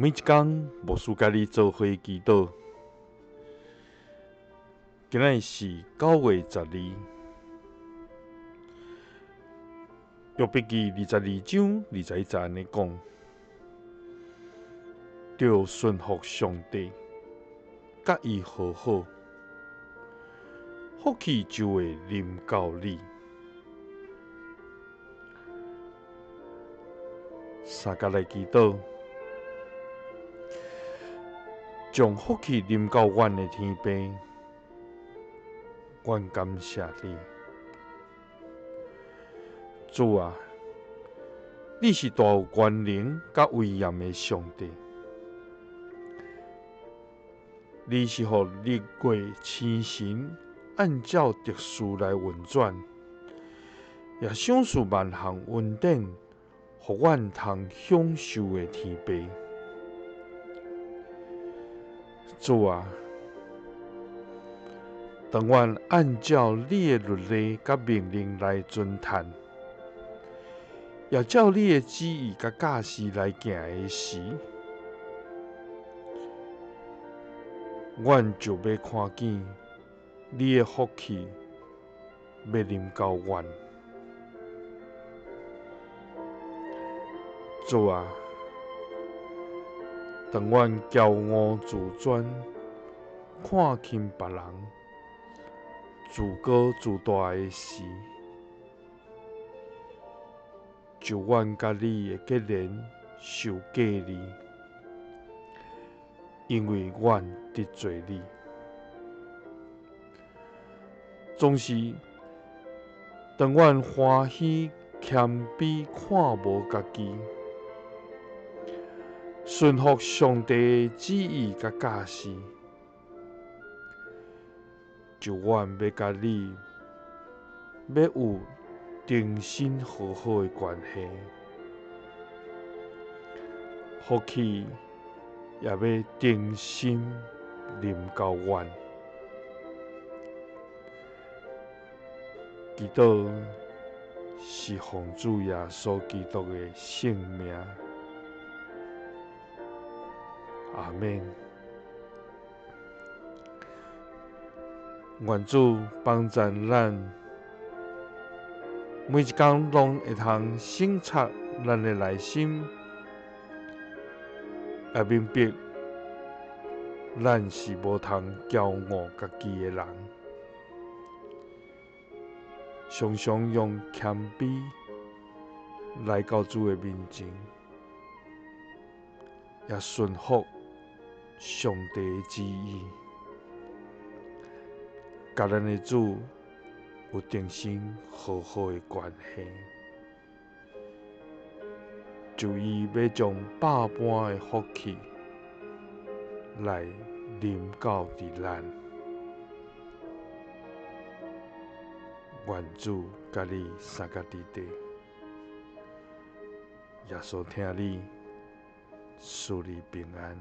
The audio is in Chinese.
每一天，牧师甲你做伙祈祷。今仔是9月12日，约伯记22章21节安尼讲：要顺服上帝，甲伊和好，福气就会临到你。三甲来祈祷，将福气临到阮的天父，阮感谢你。主啊，你是大有权能甲威严的上帝，你是互日月星辰按照特殊来运转，也赏赐万项恩典，互阮通享受的天父。主啊，当阮按照你的律例甲命令来遵趁，也照你的旨意甲教示来行的时，阮就要看见你的福气要临到阮。主啊，当阮骄傲自专，看轻别人，自高自大的时，就阮甲你的结连受隔离，因为阮得罪你。总是当阮欢喜谦卑，看无家己，顺服上帝的旨意甲教示，就阮要甲你要有定心和好的关系，福气也要定心临到阮。祈祷是奉主耶稣基督的圣名，阿们。愿主帮助咱，每一天拢会通省察咱的内心，也明白咱是无通骄傲家己的人。常常用谦卑来到主的面前，也顺服上帝的旨意，甲咱的主有定心和好的关系。就伊要将百般的福气来临到伫咱。愿主甲你三甲伫地，耶稣听你，赐你平安。